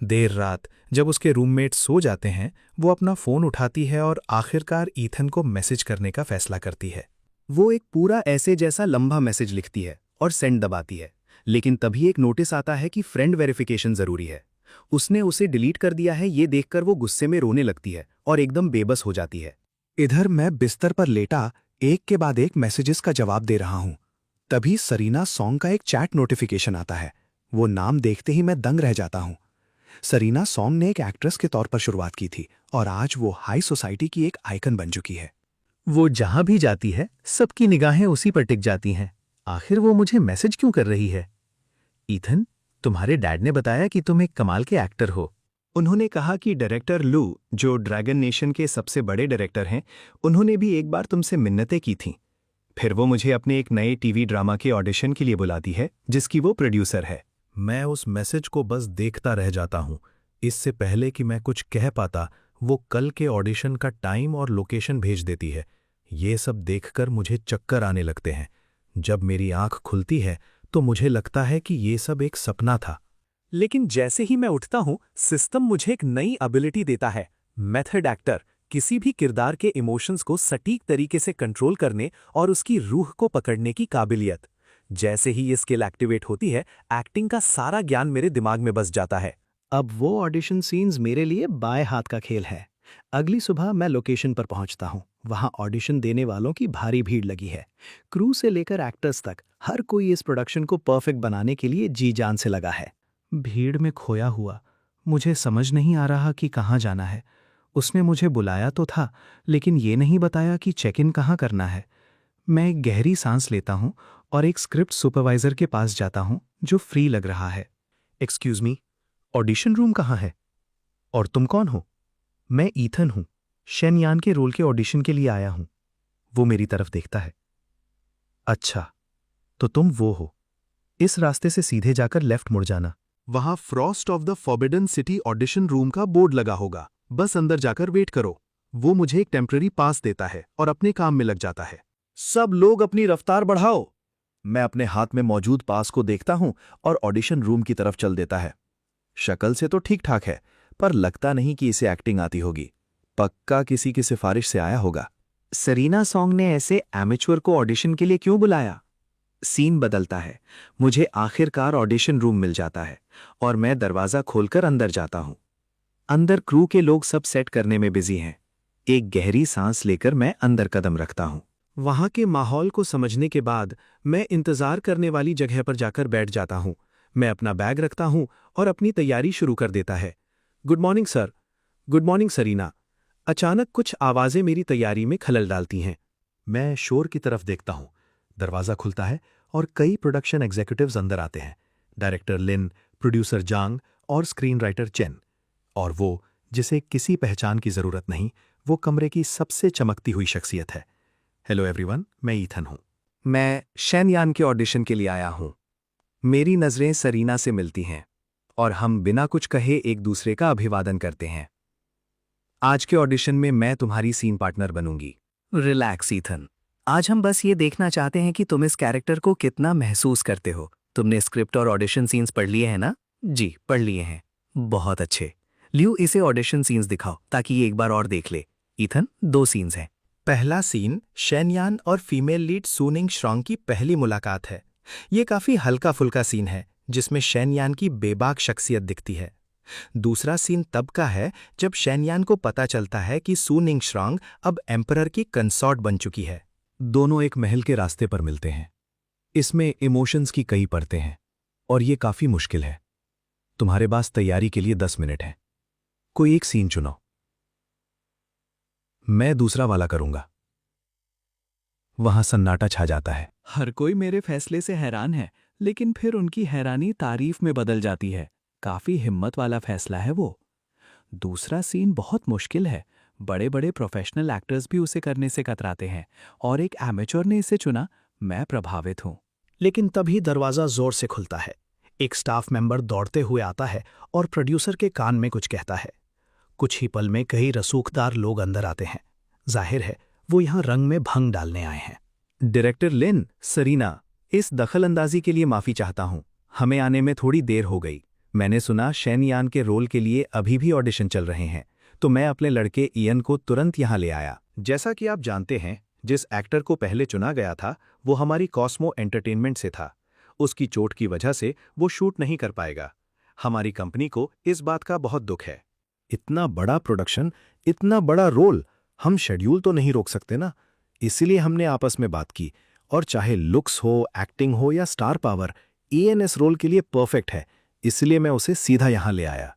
देर रात जब उसके रूममेट सो जाते हैं, वो अपना फोन उठाती है और आखिरकार ईथन को मैसेज करने का फैसला करती है। वो एक पूरा ऐसे जैसा लंबा मैसेज लिखती है और सेंड दबाती है, लेकिन तभी एक नोटिस आता है कि फ्रेंड वेरिफिकेशन जरूरी है। उसने उसे डिलीट कर दिया है। ये देखकर वो गुस्से में रोने लगती है और एकदम बेबस हो जाती है। इधर मैं बिस्तर पर लेटा एक के बाद एक मैसेजेस का जवाब दे रहा हूं। तभी सरीना सॉन्ग का एक चैट नोटिफिकेशन आता है। वो नाम देखते ही मैं दंग रह जाता हूं। सरीना सॉन्ग ने एक एक्ट्रेस के तौर पर शुरुआत की थी और आज वो हाई सोसाइटी की एक आइकन बन चुकी है। वो जहां भी जाती है, सबकी निगाहें उसी पर टिक जाती हैं। आखिर वो मुझे मैसेज क्यों कर रही है? ईथन, तुम्हारे डैड ने बताया कि तुम एक कमाल के एक्टर हो। उन्होंने कहा कि डायरेक्टर लू, जो ड्रैगन नेशन के सबसे बड़े डायरेक्टर हैं, उन्होंने भी एक बार तुमसे मिन्नतें की थीं। फिर वो मुझे अपने एक नए टीवी ड्रामा के ऑडिशन के लिए बुलाती है, जिसकी वो प्रोड्यूसर है। मैं उस मैसेज को बस देखता रह जाता हूं। इससे पहले कि मैं कुछ कह पाता, वो कल के ऑडिशन का टाइम और लोकेशन भेज देती है। ये सब देखकर मुझे चक्कर आने लगते हैं। जब मेरी आंख खुलती है तो मुझे लगता है कि ये सब एक सपना था। लेकिन जैसे ही मैं उठता हूं, सिस्टम मुझे एक नई एबिलिटी देता है, मेथड एक्टर। किसी भी किरदार के इमोशंस को सटीक तरीके से कंट्रोल करने और उसकी रूह को पकड़ने की काबिलियत। जैसे ही ये स्किल एक्टिवेट होती है, एक्टिंग का सारा ज्ञान मेरे दिमाग में बस जाता है। अब वो ऑडिशन सीन्स मेरे लिए बाएं हाथ का खेल है। अगली सुबह मैं लोकेशन पर पहुंचता हूं। वहां ऑडिशन देने वालों की भारी भीड़ लगी है। क्रू से लेकर एक्टर्स तक हर कोई इस प्रोडक्शन को परफेक्ट बनाने के लिए जी जान से लगा है। भीड़ में खोया हुआ, मुझे समझ नहीं आ रहा कि कहाँ जाना है। उसने मुझे बुलाया तो था, लेकिन ये नहीं बताया कि चेक इन कहाँ करना है। मैं एक गहरी सांस लेता हूँ और एक स्क्रिप्ट सुपरवाइजर के पास जाता हूँ, जो फ्री लग रहा है। एक्सक्यूज मी, ऑडिशन रूम कहाँ है? और तुम कौन हो? मैं ईथन हूँ, शेनयान के रोल के ऑडिशन के लिए आया हूँ। वो मेरी तरफ देखता है। अच्छा, तो तुम वो हो। इस रास्ते से सीधे जाकर लेफ्ट मुड़ जाना। वहां Frost of the forbidden city audition room का बोर्ड लगा होगा। बस अंदर जाकर वेट करो। वो मुझे एक टेम्पररी पास देता है और अपने काम में लग जाता है। सब लोग अपनी रफ्तार बढ़ाओ। मैं अपने हाथ में मौजूद पास को देखता हूं और ऑडिशन रूम की तरफ चल देता है। शक्ल से तो ठीक ठाक है, पर लगता नहीं कि इसे एक्टिंग आती होगी। पक्का किसी की सिफारिश से आया होगा। सरीना सॉन्ग ने ऐसे एमेच्योर को ऑडिशन के लिए क्यों बुलाया? सीन बदलता है। मुझे आखिरकार ऑडिशन रूम मिल जाता है और मैं दरवाजा खोलकर अंदर जाता हूं। अंदर क्रू के लोग सब सेट करने में बिजी हैं। एक गहरी सांस लेकर मैं अंदर कदम रखता हूं। वहां के माहौल को समझने के बाद मैं इंतजार करने वाली जगह पर जाकर बैठ जाता हूं। मैं अपना बैग रखता हूं और अपनी तैयारी शुरू कर देता है। Good morning sir. Good morning Serena. अचानक कुछ आवाजें मेरी तैयारी में खलल डालती हैं। मैं शोर की तरफ देखता हूं। दरवाजा खुलता है और कई प्रोडक्शन एग्जीक्यूटिव्स अंदर आते हैं। डायरेक्टर लिन, प्रोड्यूसर जांग और स्क्रीन राइटर चेन। और वो, जिसे किसी पहचान की जरूरत नहीं, वो कमरे की सबसे चमकती हुई शख्सियत है। हेलो एवरीवन, मैं ईथन हूं। मैं शेनयान के ऑडिशन के लिए आया हूं। मेरी नजरें सरीना से मिलती हैं और हम बिना कुछ कहे एक दूसरे का अभिवादन करते हैं। आज के ऑडिशन में मैं तुम्हारी सीन पार्टनर बनूंगी। रिलैक्स ईथन, आज हम बस ये देखना चाहते हैं कि तुम इस कैरेक्टर को कितना महसूस करते हो। तुमने स्क्रिप्ट और ऑडिशन सीन्स पढ़ लिए हैं ना? जी, पढ़ लिए हैं। बहुत अच्छे। ल्यू, इसे ऑडिशन सीन्स दिखाओ ताकि ये एक बार और देख ले। ईथन, 2 सीन्स हैं। पहला सीन शेनयान और फीमेल लीड सूनिंग श्रॉन्ग की पहली मुलाकात है। ये काफी हल्का फुल्का सीन है, जिसमें शेनयान की बेबाक शख्सियत दिखती है। दूसरा सीन तब का है जब शेनयान को पता चलता है कि सूनिंग श्रॉन्ग अब एम्परर की कंसॉर्ट बन चुकी है। दोनों एक महल के रास्ते पर मिलते हैं। इसमें इमोशंस की कई परतें हैं और ये काफी मुश्किल है। तुम्हारे पास तैयारी के लिए 10 मिनट है। कोई एक सीन चुनो। मैं दूसरा वाला करूंगा। वहां सन्नाटा छा जाता है। हर कोई मेरे फैसले से हैरान है, लेकिन फिर उनकी हैरानी तारीफ में बदल जाती है। काफी हिम्मत वाला फैसला है वो। दूसरा सीन बहुत मुश्किल है। बड़े बड़े प्रोफेशनल एक्टर्स भी उसे करने से कतराते हैं और एक एमेच्योर ने इसे चुना। मैं प्रभावित हूं। लेकिन तभी दरवाजा जोर से खुलता है। एक स्टाफ मेंबर दौड़ते हुए आता है और प्रोड्यूसर के कान में कुछ कहता है। कुछ ही पल में कई रसूखदार लोग अंदर आते हैं। जाहिर है वो यहाँ रंग में भंग डालने आए हैं। डायरेक्टर लिन, सरीना, इस दखलंदाजी के लिए माफी चाहता हूं। हमें आने में थोड़ी देर हो गई। मैंने सुना शेन यान के रोल के लिए अभी भी ऑडिशन चल रहे हैं, तो मैं अपने लड़के इयन को तुरंत यहाँ ले आया। जैसा कि आप जानते हैं, जिस एक्टर को पहले चुना गया था वो हमारी कॉस्मो एंटरटेनमेंट से था। उसकी चोट की वजह से वो शूट नहीं कर पाएगा। हमारी कंपनी को इस बात का बहुत दुख है। इतना बड़ा प्रोडक्शन, इतना बड़ा रोल, हम शेड्यूल तो नहीं रोक सकते ना। इसीलिए हमने आपस में बात की, और चाहे लुक्स हो, एक्टिंग हो या स्टार पावर, ईएनएस रोल के लिए परफेक्ट है। इसलिए मैं उसे सीधा यहाँ ले आया।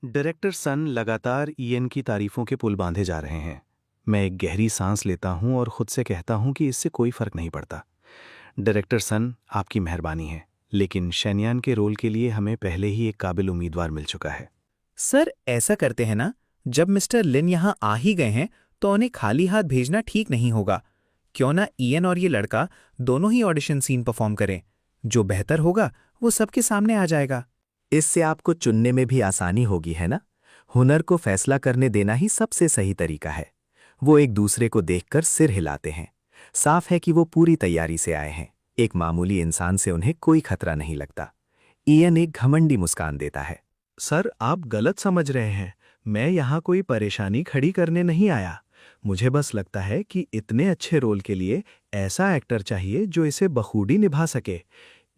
डायरेक्टर सन लगातार ईएन की तारीफों के पुल बांधे जा रहे हैं। मैं एक गहरी सांस लेता हूं और खुद से कहता हूं कि इससे कोई फर्क नहीं पड़ता। डायरेक्टर सन, आपकी मेहरबानी है, लेकिन शेनयान के रोल के लिए हमें पहले ही एक काबिल उम्मीदवार मिल चुका है। सर, ऐसा करते हैं ना, जब मिस्टर लिन यहाँ आ ही गए हैं तो उन्हें खाली हाथ भेजना ठीक नहीं होगा। क्यों ना इयन और ये लड़का दोनों ही ऑडिशन सीन परफॉर्म करें। जो बेहतर होगा वो सबके सामने आ जाएगा। इससे आपको चुनने में भी आसानी होगी, है ना? हुनर को फैसला करने देना ही सबसे सही तरीका है। वो एक दूसरे को देखकर सिर हिलाते हैं। साफ है कि वो पूरी तैयारी से आए हैं। एक मामूली इंसान से उन्हें कोई खतरा नहीं लगता। इयन एक घमंडी मुस्कान देता है। सर, आप गलत समझ रहे हैं। मैं यहाँ कोई परेशानी खड़ी करने नहीं आया। मुझे बस लगता है कि इतने अच्छे रोल के लिए ऐसा एक्टर चाहिए जो इसे बखूबी निभा सके।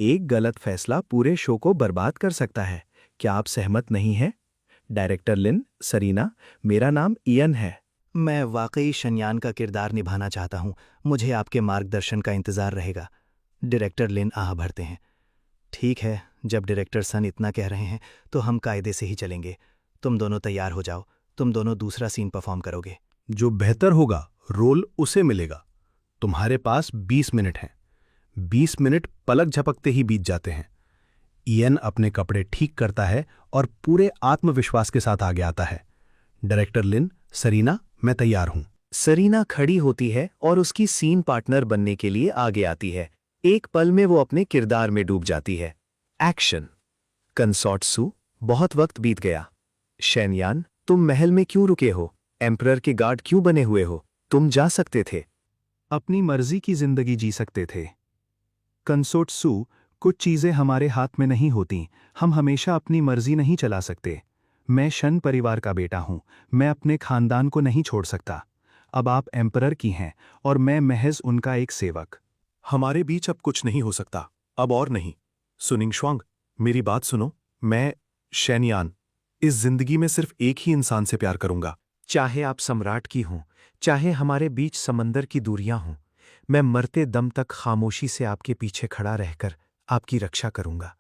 एक गलत फैसला पूरे शो को बर्बाद कर सकता है। क्या आप सहमत नहीं हैं? डायरेक्टर लिन, सरीना, मेरा नाम इयन है। मैं वाकई शनयान का किरदार निभाना चाहता हूँ। मुझे आपके मार्गदर्शन का इंतजार रहेगा। डायरेक्टर लिन आह भरते हैं। ठीक है, जब डायरेक्टर सन इतना कह रहे हैं तो हम कायदे से ही चलेंगे। तुम दोनों तैयार हो जाओ। तुम दोनों दूसरा सीन परफॉर्म करोगे। जो बेहतर होगा रोल उसे मिलेगा। तुम्हारे पास 20 मिनट हैं। 20 मिनट पलक झपकते ही बीत जाते हैं। इयन अपने कपड़े ठीक करता है और पूरे आत्मविश्वास के साथ आगे आता है। डायरेक्टर लिन, सरीना, मैं तैयार हूं। सरीना खड़ी होती है और उसकी सीन पार्टनर बनने के लिए आगे आती है। एक पल में वो अपने किरदार में डूब जाती है। एक्शन। कंसॉर्ट सू, बहुत वक्त बीत गया। शेनयान, तुम महल में क्यों रुके हो? एम्परर के गार्ड क्यों बने हुए हो? तुम जा सकते थे। अपनी मर्जी की जिंदगी जी सकते थे। कंसोर्ट सू, कुछ चीजें हमारे हाथ में नहीं होती। हम हमेशा अपनी मर्जी नहीं चला सकते। मैं शन परिवार का बेटा हूं। मैं अपने खानदान को नहीं छोड़ सकता। अब आप एम्परर की हैं और मैं महज उनका एक सेवक। हमारे बीच अब कुछ नहीं हो सकता, अब और नहीं। सुनिंग श्वांग, मेरी बात सुनो। मैं शेनयान इस जिंदगी में सिर्फ एक ही इंसान से प्यार करूंगा। चाहे आप सम्राट की हों, चाहे हमारे बीच समंदर की दूरियां हों, मैं मरते दम तक खामोशी से आपके पीछे खड़ा रहकर आपकी रक्षा करूंगा।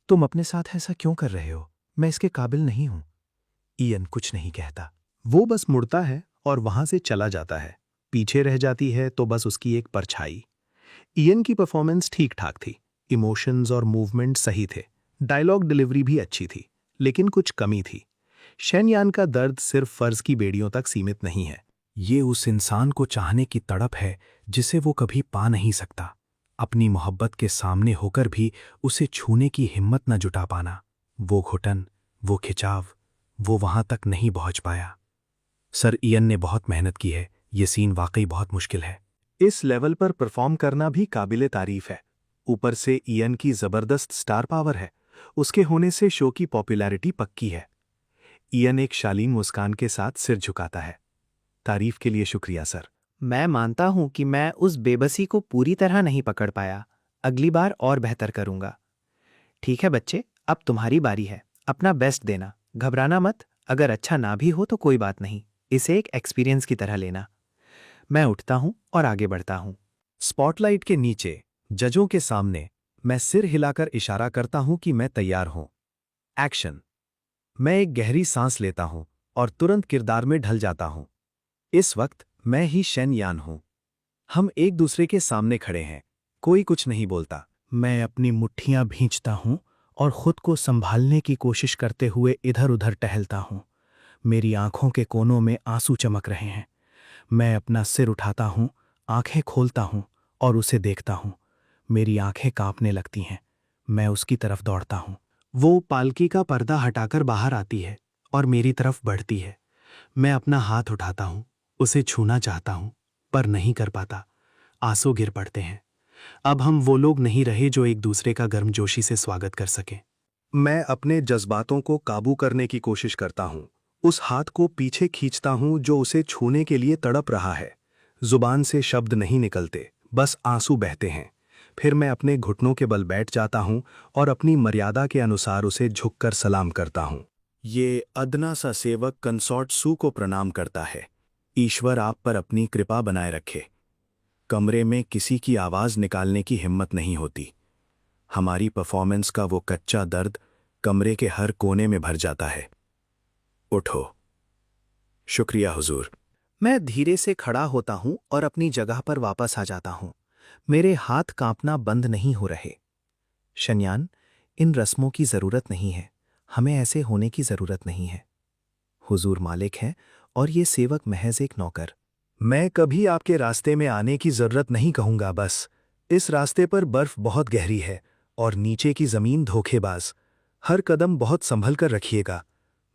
तुम अपने साथ ऐसा क्यों कर रहे हो? मैं इसके काबिल नहीं हूं। इयन कुछ नहीं कहता। वो बस मुड़ता है और वहां से चला जाता है। पीछे रह जाती है तो बस उसकी एक परछाई। इयन की परफॉर्मेंस ठीक ठाक थी। इमोशंस और मूवमेंट सही थे। डायलॉग डिलीवरी भी अच्छी थी, लेकिन कुछ कमी थी। शेनयान का दर्द सिर्फ फर्ज की बेड़ियों तक सीमित नहीं है। ये उस इंसान को चाहने की तड़प है जिसे वो कभी पा नहीं सकता। अपनी मोहब्बत के सामने होकर भी उसे छूने की हिम्मत न जुटा पाना। वो घुटन, वो खिंचाव, वो वहां तक नहीं पहुंच पाया। सर, इयन ने बहुत मेहनत की है। ये सीन वाकई बहुत मुश्किल है। इस लेवल पर परफॉर्म करना भी काबिले तारीफ है। ऊपर से इयन की जबरदस्त स्टार पावर है। उसके होने से शो की पॉपुलैरिटी पक्की है। इयन एक शालीन मुस्कान के साथ सिर झुकाता है। तारीफ के लिए शुक्रिया सर। मैं मानता हूं कि मैं उस बेबसी को पूरी तरह नहीं पकड़ पाया। अगली बार और बेहतर करूंगा। ठीक है बच्चे, अब तुम्हारी बारी है। अपना बेस्ट देना, घबराना मत। अगर अच्छा ना भी हो तो कोई बात नहीं, इसे एक एक्सपीरियंस की तरह लेना। मैं उठता हूं और आगे बढ़ता हूं। स्पॉटलाइट के नीचे, जजों के सामने, मैं सिर हिलाकर इशारा करता हूं कि मैं तैयार हूं। एक्शन। मैं एक गहरी सांस लेता हूं और तुरंत किरदार में ढल जाता हूं। इस वक्त मैं ही शेनयान हूं। हम एक दूसरे के सामने खड़े हैं। कोई कुछ नहीं बोलता। मैं अपनी मुट्ठियां भींचता हूं और खुद को संभालने की कोशिश करते हुए इधर-उधर टहलता हूं। मेरी आंखों के कोनों में आंसू चमक रहे हैं। मैं अपना सिर उठाता हूं, आंखें खोलता हूं और उसे देखता हूं। मेरी आंखें कांपने लगती हैं। मैं उसकी तरफ दौड़ता हूं। वो पालकी का पर्दा हटाकर बाहर आती है और मेरी तरफ बढ़ती है। मैं अपना हाथ उठाता हूं, उसे छूना चाहता हूं, पर नहीं कर पाता। आंसू गिर पड़ते हैं। अब हम वो लोग नहीं रहे जो एक दूसरे का गर्मजोशी से स्वागत कर सकें। मैं अपने जज्बातों को काबू करने की कोशिश करता हूं। उस हाथ को पीछे खींचता हूं जो उसे छूने के लिए तड़प रहा है। जुबान से शब्द नहीं निकलते, बस आंसू बहते हैं। फिर मैं अपने घुटनों के बल बैठ जाता हूं और अपनी मर्यादा के अनुसार उसे झुककर सलाम करता हूं। ये अदना सा सेवक कंसॉर्ट सू को प्रणाम करता है। ईश्वर आप पर अपनी कृपा बनाए रखे। कमरे में किसी की आवाज निकालने की हिम्मत नहीं होती। हमारी परफॉर्मेंस का वो कच्चा दर्द कमरे के हर कोने में भर जाता है। उठो। शुक्रिया हुजूर। मैं धीरे से खड़ा होता हूं और अपनी जगह पर वापस आ जाता हूं। मेरे हाथ कांपना बंद नहीं हो रहे। शन्यान, इन रस्मों की जरूरत नहीं है। हमें ऐसे होने की जरूरत नहीं है। हुजूर मालिक हैं और ये सेवक महज एक नौकर। मैं कभी आपके रास्ते में आने की जरूरत नहीं कहूंगा। बस इस रास्ते पर बर्फ बहुत गहरी है और नीचे की जमीन धोखेबाज। हर कदम बहुत संभल कर रखिएगा।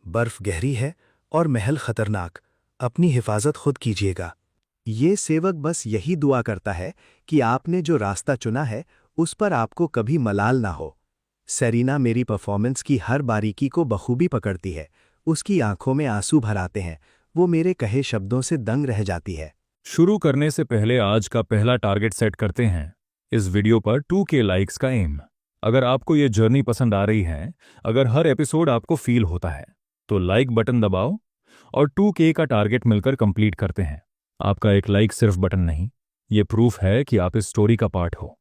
बर्फ गहरी है और महल खतरनाक। अपनी हिफाजत खुद कीजिएगा। ये सेवक बस यही दुआ करता है कि आपने जो रास्ता चुना है उस पर आपको कभी मलाल ना हो। सेरीना मेरी परफॉर्मेंस की हर बारीकी को बखूबी पकड़ती है। उसकी आंखों में आंसू भर आते हैं। वो मेरे कहे शब्दों से दंग रह जाती है। शुरू करने से पहले आज का पहला टारगेट सेट करते हैं। इस वीडियो पर 2K लाइक्स का एम। अगर आपको ये जर्नी पसंद आ रही है, अगर हर एपिसोड आपको फील होता है, तो लाइक बटन दबाओ और 2K का टारगेट मिलकर कंप्लीट करते हैं। आपका एक लाइक सिर्फ बटन नहीं, ये प्रूफ है कि आप इस स्टोरी का पार्ट हो।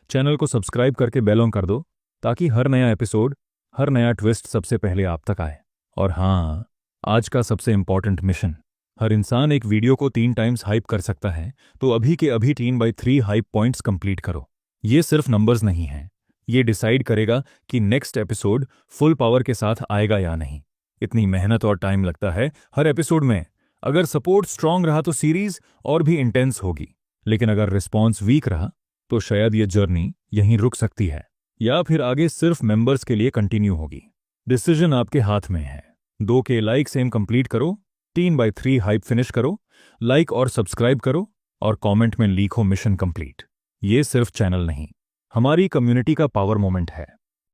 चैनल को सब्सक्राइब करके बेल ऑन कर दो ताकि हर नया एपिसोड, हर नया ट्विस्ट सबसे पहले आप तक आए। और हाँ, आज का सबसे इंपॉर्टेंट मिशन। हर इंसान एक वीडियो को 3 टाइम्स हाइप कर सकता है, तो अभी के अभी 3/3 हाइप पॉइंट्स कंप्लीट करो। ये सिर्फ नंबर्स नहीं हैं, ये डिसाइड करेगा कि नेक्स्ट एपिसोड फुल पावर के साथ आएगा या नहीं। इतनी मेहनत और टाइम लगता है हर एपिसोड में। अगर सपोर्ट स्ट्रांग रहा तो सीरीज और भी इंटेंस होगी, लेकिन अगर रिस्पॉन्स वीक रहा तो शायद ये जर्नी यहीं रुक सकती है, या फिर आगे सिर्फ मेंबर्स के लिए कंटिन्यू होगी। डिसीजन आपके हाथ में है। 2K लाइक सेम कंप्लीट करो, 3/3 हाइप फिनिश करो, लाइक और सब्सक्राइब करो और कमेंट में लिखो मिशन कंप्लीट। ये सिर्फ चैनल नहीं, हमारी कम्युनिटी का पावर मोमेंट है।